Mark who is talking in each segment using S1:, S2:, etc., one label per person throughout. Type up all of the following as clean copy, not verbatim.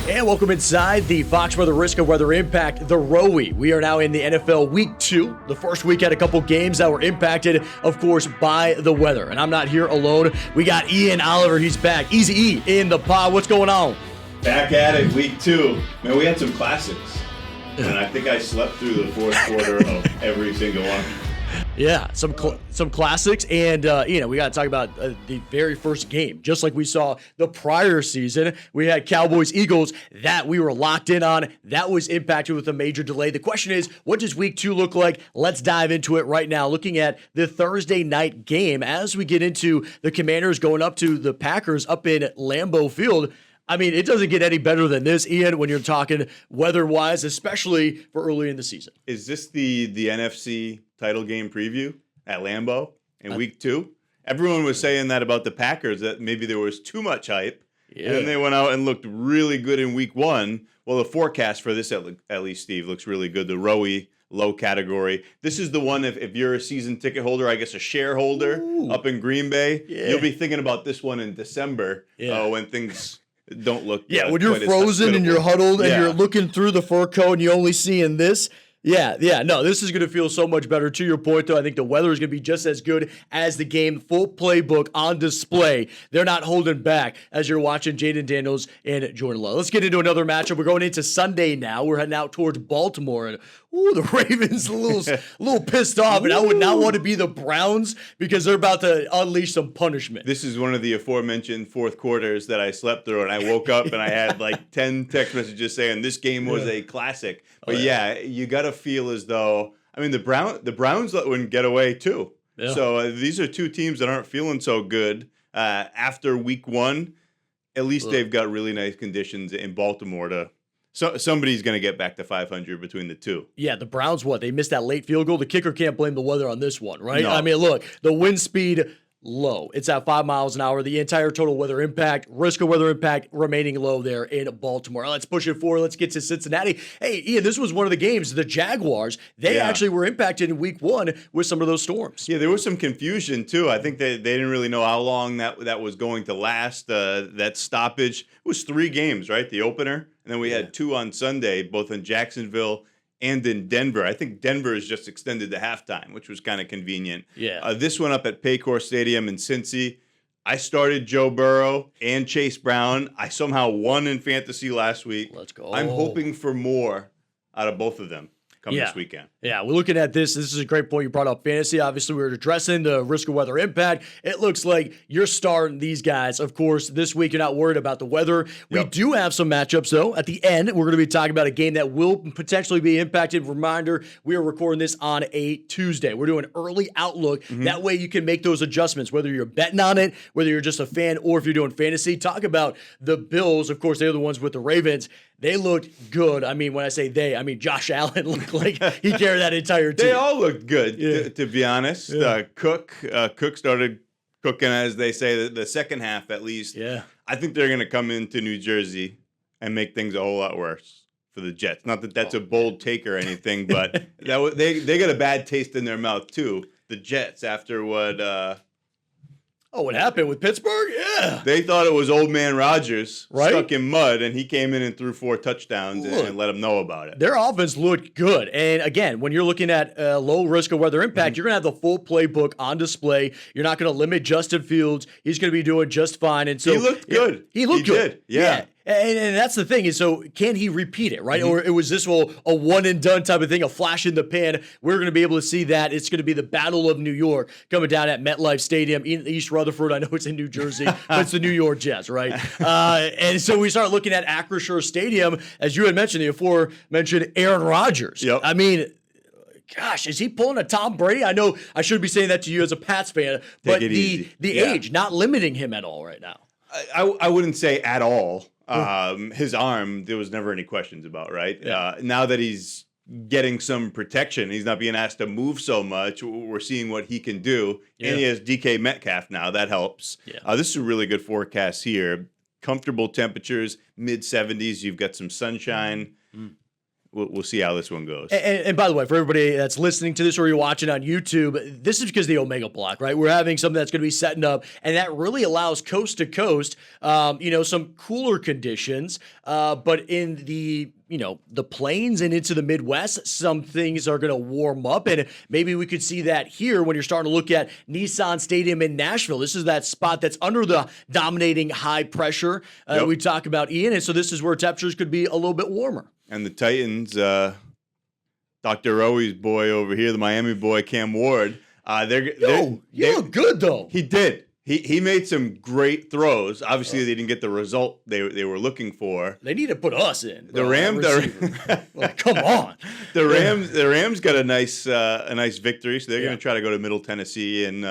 S1: And welcome inside the Fox Weather Risk of Weather Impact, the ROWI. We are now in the NFL Week 2. The first week had a couple games that were impacted, of course, by the weather. And I'm not here alone. We got Ian Oliver. He's back. Easy E in the pod. What's going on?
S2: Back at it, Week 2. Man, we had some classics. And I think I slept through the fourth quarter of every single one.
S1: Yeah, some classics, and we got to talk about the very first game. Just like we saw the prior season, we had Cowboys-Eagles that we were locked in on. That was impacted with a major delay. The question is, what does Week 2 look like? Let's dive into it right now, looking at the Thursday night game as we get into the Commanders going up to the Packers up in Lambeau Field. I mean, it doesn't get any better than this, Ian, when you're talking weather-wise, especially for early in the season.
S2: Is this the NFC title game preview at Lambeau in Week 2? Everyone was saying that about the Packers, that maybe there was too much hype. Yeah. And then they went out and looked really good in Week 1. Well, the forecast for this, at least, Steve, looks really good. The ROWI low category. This is the one, if you're a season ticket holder, I guess a shareholder up in Green Bay, you'll be thinking about this one in December when things don't look
S1: when you're frozen and you're huddled and you're looking through the fur coat and you only see in this. No, this is going to feel so much better. To your point, though, I think the weather is going to be just as good as the game. Full playbook on display. They're not holding back as you're watching Jaden Daniels and Jordan Love. Let's get into another matchup. We're going into Sunday now. We're heading out towards Baltimore, and the Ravens a little pissed off, and I would not want to be the Browns because they're about to unleash some punishment.
S2: This is one of the aforementioned fourth quarters that I slept through, and I woke up and I had like 10 text messages saying this game was a classic. But you got to feel as though, I mean, the Browns wouldn't get away too. Yeah. So these are two teams that aren't feeling so good after Week 1. At least they've got really nice conditions in Baltimore to. So somebody's going to get back to 500 between the two.
S1: Yeah, the Browns, they missed that late field goal. The kicker can't blame the weather on this one, right?
S2: No.
S1: I mean, look, the wind speed low. It's at 5 miles an hour. The entire total weather impact, risk of weather impact remaining low there in Baltimore. Let's push it forward. Let's get to Cincinnati. Hey, Ian, this was one of the games. The Jaguars, they actually were impacted in Week 1 with some of those storms.
S2: Yeah, there was some confusion, too. I think they didn't really know how long that was going to last. That stoppage. It was 3 games, right? The opener. And then we had 2 on Sunday, both in Jacksonville and in Denver. I think Denver is just extended to halftime, which was kind of convenient.
S1: Yeah.
S2: This one up at Paycor Stadium in Cincy. I started Joe Burrow and Chase Brown. I somehow won in fantasy last week.
S1: Let's go.
S2: I'm hoping for more out of both of them come this weekend.
S1: Yeah, we're looking at this. This is a great point. You brought up fantasy. Obviously, we were addressing the risk of weather impact. It looks like you're starting these guys. Of course, this week you're not worried about the weather. We do have some matchups, though. At the end, we're going to be talking about a game that will potentially be impacted. Reminder, we are recording this on a Tuesday. We're doing early outlook. That way you can make those adjustments, whether you're betting on it, whether you're just a fan, or if you're doing fantasy. Talk about the Bills. Of course, they're the ones with the Ravens. They looked good. I mean, when I say they, I mean Josh Allen looked like he carried that entire team.
S2: They all looked good, to be honest. Cook started cooking, as they say, the second half at least.
S1: Yeah.
S2: I think they're going to come into New Jersey and make things a whole lot worse for the Jets. Not that that's a bold take or anything, but they got a bad taste in their mouth, too. The Jets, after what
S1: what happened with Pittsburgh? Yeah.
S2: They thought it was old man Rodgers
S1: stuck
S2: in mud, and he came in and threw 4 touchdowns and let them know about it.
S1: Their offense looked good. And again, when you're looking at low risk of weather impact, you're going to have the full playbook on display. You're not going to limit Justin Fields. He's going to be doing just fine. And so
S2: he looked good.
S1: He looked good.
S2: Did. Yeah.
S1: And that's the thing is, so can he repeat it, right? Or it was this a one and done type of thing, a flash in the pan. We're going to be able to see that. It's going to be the Battle of New York coming down at MetLife Stadium in East Rutherford. I know it's in New Jersey, but it's the New York Jets, right? And so we start looking at Acrisure Stadium, as you had mentioned, the aforementioned Aaron Rodgers.
S2: Yep.
S1: I mean, gosh, is he pulling a Tom Brady? I know I should be saying that to you as a Pats fan, but the age not limiting him at all right now.
S2: I wouldn't say at all. His arm, there was never any questions about, right?
S1: Yeah.
S2: Now that he's getting some protection, he's not being asked to move so much. We're seeing what he can do. Yeah. And he has DK Metcalf now. That helps.
S1: Yeah.
S2: This is a really good forecast here. Comfortable temperatures, mid-70s. You've got some sunshine. we'll see how this one goes.
S1: And by the way, for everybody that's listening to this or you're watching on YouTube, this is because of the Omega block, right? We're having something that's going to be setting up, and that really allows coast to coast, some cooler conditions. But in the plains and into the Midwest, some things are going to warm up, and maybe we could see that here when you're starting to look at Nissan Stadium in Nashville. This is that spot that's under the dominating high pressure we talk about, Ian, and so this is where temperatures could be a little bit warmer.
S2: And the Titans, Dr. ROWI's boy over here, the Miami boy, Cam Ward,
S1: you look good, though.
S2: He did. He made some great throws. Obviously, they didn't get the result they were looking for.
S1: They need to put us in.
S2: The Rams,
S1: come on.
S2: The Rams got a nice victory, so they're going to try to go to Middle Tennessee and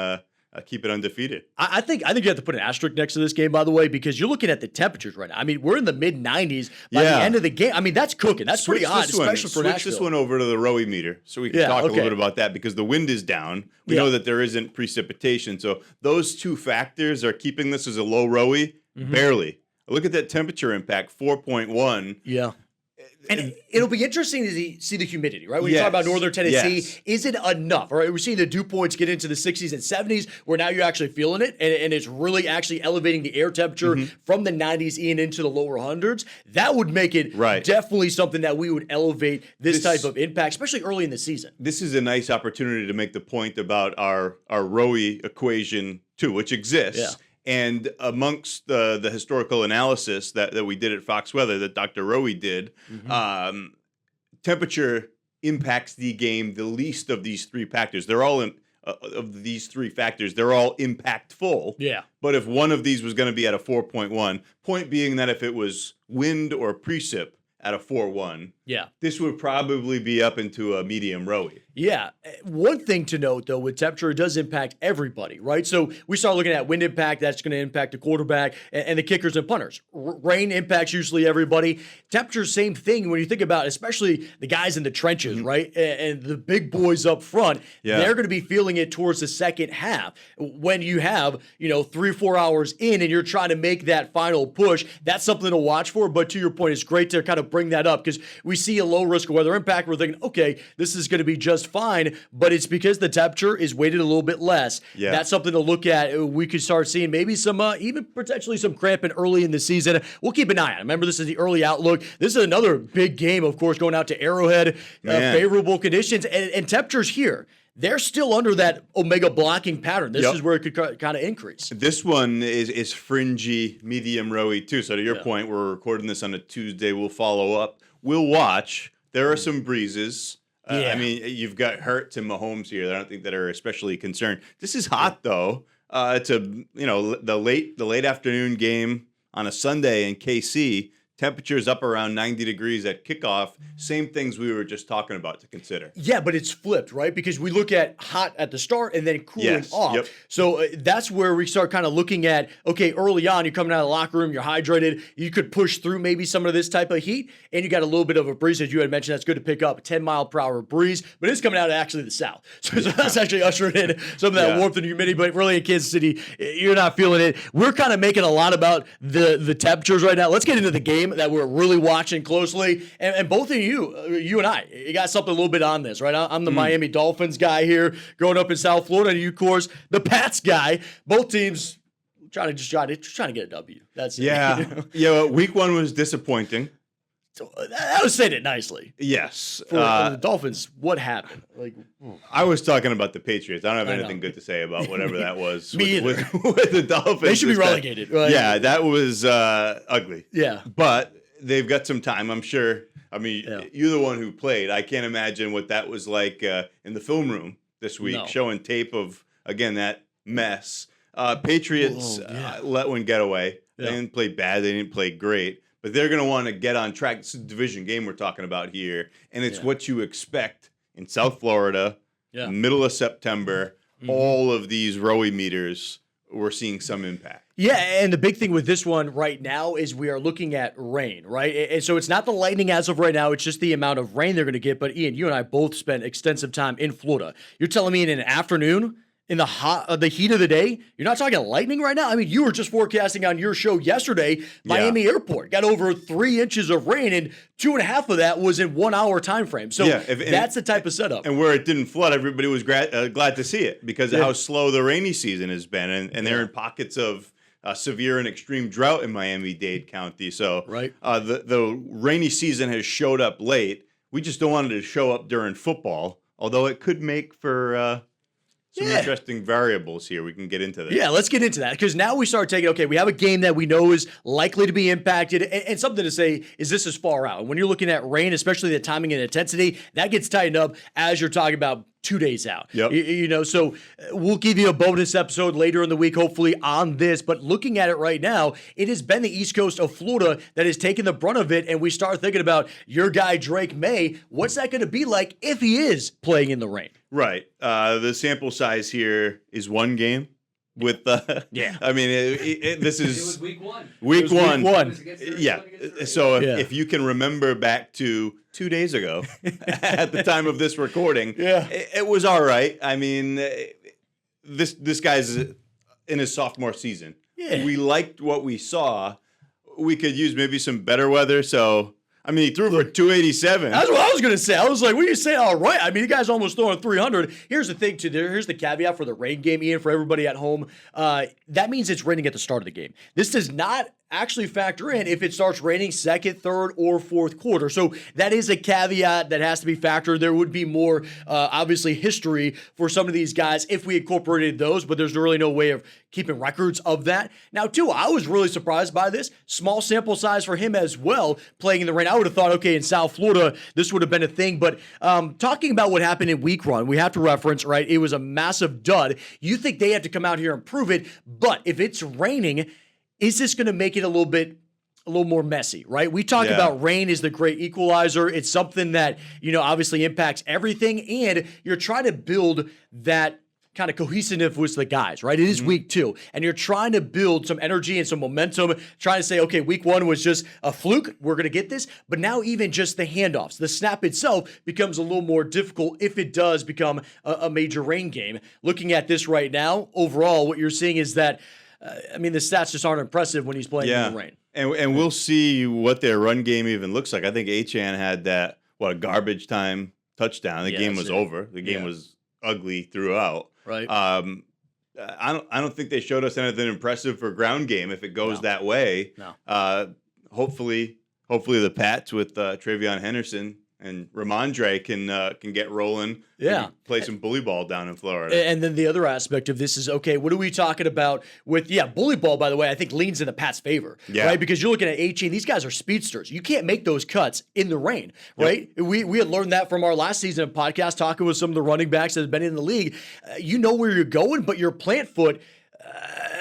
S2: keep it undefeated.
S1: I think you have to put an asterisk next to this game, by the way, because you're looking at the temperatures right now. I mean, we're in the mid-90s by the end of the game. I mean, that's cooking. That's pretty hot, especially for Nashville.
S2: Switch this one over to the ROWI meter so we can talk a little bit about that because the wind is down. We know that there isn't precipitation. So those two factors are keeping this as a low ROWI. Barely. Look at that temperature impact, 4.1.
S1: Yeah. And it'll be interesting to see the humidity, right? When you talk about Northern Tennessee, is it enough? All right, we're seeing the dew points get into the 60s and 70s, where now you're actually feeling it, and it's really actually elevating the air temperature from the 90s into the lower hundreds. That would make it definitely something that we would elevate this type of impact, especially early in the season.
S2: This is a nice opportunity to make the point about our ROWI equation, too, which exists.
S1: Yeah.
S2: And amongst the historical analysis that we did at Fox Weather, that Dr. ROWI did, temperature impacts the game the least of these three factors. They're all they're all impactful.
S1: Yeah.
S2: But if one of these was going to be at a 4.1, point being that if it was wind or precip at a 4.1, this would probably be up into a medium ROWI.
S1: Yeah. One thing to note, though, with temperature, it does impact everybody, right? So we start looking at wind impact. That's going to impact the quarterback and the kickers and punters. Rain impacts usually everybody. Temperature, same thing when you think about especially the guys in the trenches, right? And the big boys up front, they're going to be feeling it towards the second half. When you have, 3 or 4 hours in and you're trying to make that final push, that's something to watch for. But to your point, it's great to kind of bring that up because we see a low risk of weather impact. We're thinking, okay, this is going to be just fine, but it's because the temperature is weighted a little bit less. Yeah. That's something to look at. We could start seeing maybe some, even potentially some cramping early in the season. We'll keep an eye on it. Remember, this is the early outlook. This is another big game, of course, going out to Arrowhead. Favorable conditions and temperatures here. They're still under that Omega blocking pattern. This is where it could kind of increase.
S2: This one is fringy, medium ROWI too. So to your point, we're recording this on a Tuesday. We'll follow up. We'll watch. There are some breezes. I mean, you've got Hurts and Mahomes here. I don't think that are especially concerned. This is hot though. It's the late afternoon game on a Sunday in KC. Temperatures up around 90 degrees at kickoff. Same things we were just talking about to consider.
S1: Yeah, but it's flipped, right? Because we look at hot at the start and then cooling off. Yep. So that's where we start kind of looking at, okay, early on, you're coming out of the locker room, you're hydrated. You could push through maybe some of this type of heat, and you got a little bit of a breeze, as you had mentioned. That's good to pick up, a 10-mile-per-hour breeze, but it's coming out of actually the south. So that's actually ushering in some of that warmth and humidity, but really in Kansas City, you're not feeling it. We're kind of making a lot about the temperatures right now. Let's get into the game that we're really watching closely, and both of you and I, you got something a little bit on this, right? I'm the Miami Dolphins guy here, growing up in South Florida, and you, of course, the Pats guy. Both teams trying to get a W. That's it.
S2: Yeah. Week one was disappointing.
S1: So, I was saying it nicely.
S2: Yes.
S1: For the Dolphins, what happened?
S2: I was talking about the Patriots. I don't have anything good to say about whatever that was
S1: Me
S2: with the Dolphins.
S1: They should be relegated. Right?
S2: Yeah, that was ugly.
S1: Yeah.
S2: But they've got some time, I'm sure. I mean, you're the one who played. I can't imagine what that was like in the film room this week, showing tape of, again, that mess. Patriots let one get away. They didn't play bad. They didn't play great. But they're going to want to get on track. It's a division game we're talking about here. And it's what you expect in South Florida, middle of September. All of these ROWI meters, we're seeing some impact.
S1: Yeah, and the big thing with this one right now is we are looking at rain, right? And so it's not the lightning as of right now. It's just the amount of rain they're going to get. But, Ian, you and I both spent extensive time in Florida. You're telling me in an afternoon in the heat of the day, you're not talking lightning right now. I mean, you were just forecasting on your show yesterday. Miami Airport got over 3 inches of rain, and 2.5 of that was in 1 hour time frame. So that's the type of setup.
S2: And where it didn't flood, everybody was glad to see it because of how slow the rainy season has been, and they're in pockets of severe and extreme drought in Miami-Dade County. So the rainy season has showed up late. We just don't want it to show up during football, although it could make for some interesting variables here. We can get into that.
S1: Yeah, let's get into that because now we start taking, okay, we have a game that we know is likely to be impacted and something to say is this is far out. When you're looking at rain, especially the timing and intensity, that gets tightened up as you're talking about 2 days out. So we'll give you a bonus episode later in the week, hopefully on this. But looking at it right now, it has been the East Coast of Florida that has taken the brunt of it. And we start thinking about your guy, Drake May. What's that going to be like if he is playing in the rain?
S2: Right. The sample size here is one game. With I mean, this is
S3: it was week one.
S2: Week one.
S3: Yeah.
S2: So if you can remember back to 2 days ago, at the time of this recording, it was all right. I mean, this guy's in his sophomore season. Yeah. We liked what we saw. We could use maybe some better weather. So I mean, he threw for 287.
S1: That's what I was going to say. I was like, what are you saying? All right. I mean, you guys almost throwing 300. Here's the thing, too. Here's the caveat for the rain game, Ian, for everybody at home. That means it's raining at the start of the game. This does not actually factor in if it starts raining second, third, or fourth quarter. So that is a caveat that has to be factored. There would be more, obviously, history for some of these guys if we incorporated those, but there's really no way of keeping records of that. Now, too, I was really surprised by this. Small sample size for him as well, playing in the rain. I would have thought, okay, in South Florida, this would have been a thing. But talking about what happened in week one, we have to reference, right? It was a massive dud. You think they have to come out here and prove it. But if it's raining, is this going to make it a little more messy, right? We talk about rain is the great equalizer. It's something that, obviously impacts everything. And you're trying to build that kind of cohesiveness with the guys, right? It is week two. And you're trying to build some energy and some momentum, trying to say, okay, week one was just a fluke. We're going to get this. But now even just the handoffs, the snap itself becomes a little more difficult if it does become a major rain game. Looking at this right now, overall, what you're seeing is that the stats just aren't impressive when he's playing in the rain.
S2: And we'll see what their run game even looks like. I think Achane had that, a garbage time touchdown. The game was over. The game was ugly throughout.
S1: Right.
S2: I don't think they showed us anything impressive for ground game if it goes that way.
S1: No.
S2: Hopefully the Pats with Travion Henderson and Ramondre can get rolling.
S1: Yeah.
S2: Play some bully ball down in Florida.
S1: And then the other aspect of this is, okay, what are we talking about with, bully ball, by the way, I think leans in the Pats' favor, right? Because you're looking at Achane, these guys are speedsters. You can't make those cuts in the rain, right? Yep. We had learned that from our last season of podcast, talking with some of the running backs that have been in the league. You know where you're going, but your plant foot,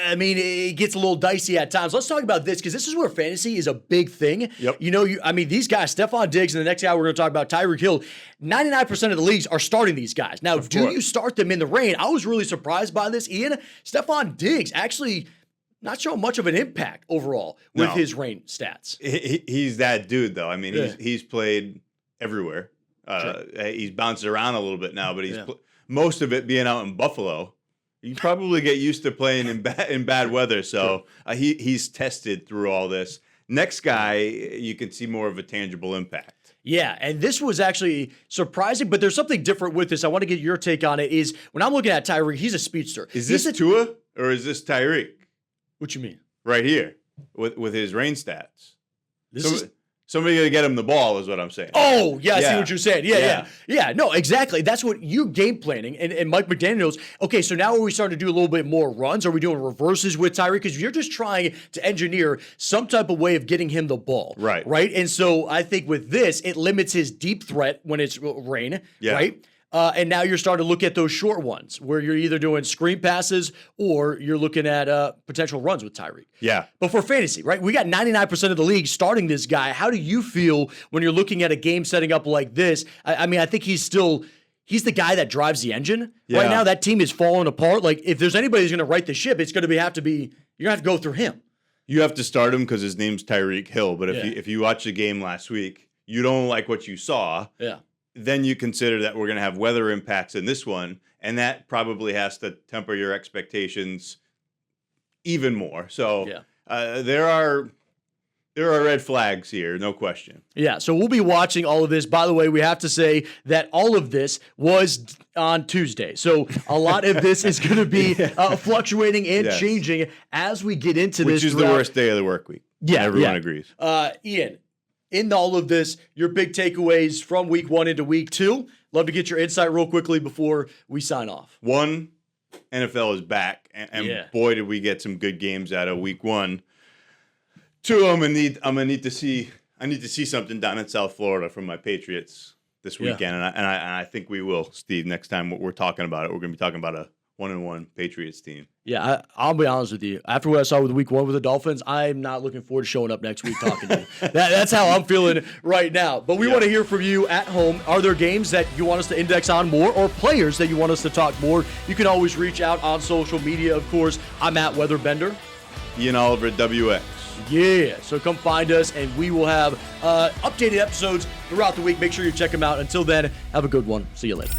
S1: it gets a little dicey at times. Let's talk about this because this is where fantasy is a big thing.
S2: Yep.
S1: These guys, Stephon Diggs, and the next guy we're going to talk about, Tyreek Hill, 99% of the leagues are starting these guys. Now, do you start them in the rain? I was really surprised by this, Ian. Stephon Diggs actually not showing much of an impact overall with his rain stats.
S2: He's that dude, though. He's played everywhere. He's bounced around a little bit now, but he's most of it being out in Buffalo. You probably get used to playing in bad weather, so he's tested through all this. Next guy, you can see more of a tangible impact.
S1: Yeah, and this was actually surprising, but there's something different with this. I want to get your take on it. Is when I'm looking at Tyreek, he's a speedster.
S2: Is this Tua or is this Tyreek?
S1: What you mean?
S2: Right here with his rain stats. Somebody got to get him the ball is what I'm saying.
S1: Oh, yeah, I see what you're saying. Yeah, no, exactly. That's what you game planning. And Mike McDaniels, okay, so now are we starting to do a little bit more runs? Are we doing reverses with Tyreek? Because you're just trying to engineer some type of way of getting him the ball.
S2: Right.
S1: And so I think with this, it limits his deep threat when it's rain, right? And now you're starting to look at those short ones where you're either doing screen passes or you're looking at potential runs with Tyreek.
S2: Yeah.
S1: But for fantasy, right, we got 99% of the league starting this guy. How do you feel when you're looking at a game setting up like this? I think he's the guy that drives the engine. Yeah. Right now, that team is falling apart. Like, if there's anybody who's going to right the ship, it's going to have to be, you're going to have to go through him.
S2: You have to start him because his name's Tyreek Hill. But if you watch the game last week, you don't like what you saw.
S1: Yeah.
S2: Then you consider that we're going to have weather impacts in this one, and that probably has to temper your expectations even more. So there are red flags here, no question.
S1: Yeah, so we'll be watching all of this. By the way, we have to say that all of this was on Tuesday. So a lot of this is going to be fluctuating and changing as we get into this.
S2: Which is the worst day of the work week. Yeah, everyone agrees.
S1: Ian, in all of this, your big takeaways from week 1 into week 2. Love to get your insight real quickly before we sign off.
S2: 1, NFL is back, and boy, did we get some good games out of week 1. 2, I'm gonna need to see something down in South Florida from my Patriots this weekend, and I think we will, Steve. Next time we're talking about it, we're gonna be talking about a 1-1 Patriots team.
S1: Yeah, I'll be honest with you. After what I saw with week 1 with the Dolphins, I'm not looking forward to showing up next week talking to you. That's how I'm feeling right now. But we want to hear from you at home. Are there games that you want us to index on more, or players that you want us to talk more? You can always reach out on social media, of course. I'm at Weatherbender.
S2: Ian Oliver, WX.
S1: Yeah, so come find us, and we will have updated episodes throughout the week. Make sure you check them out. Until then, have a good one. See you later.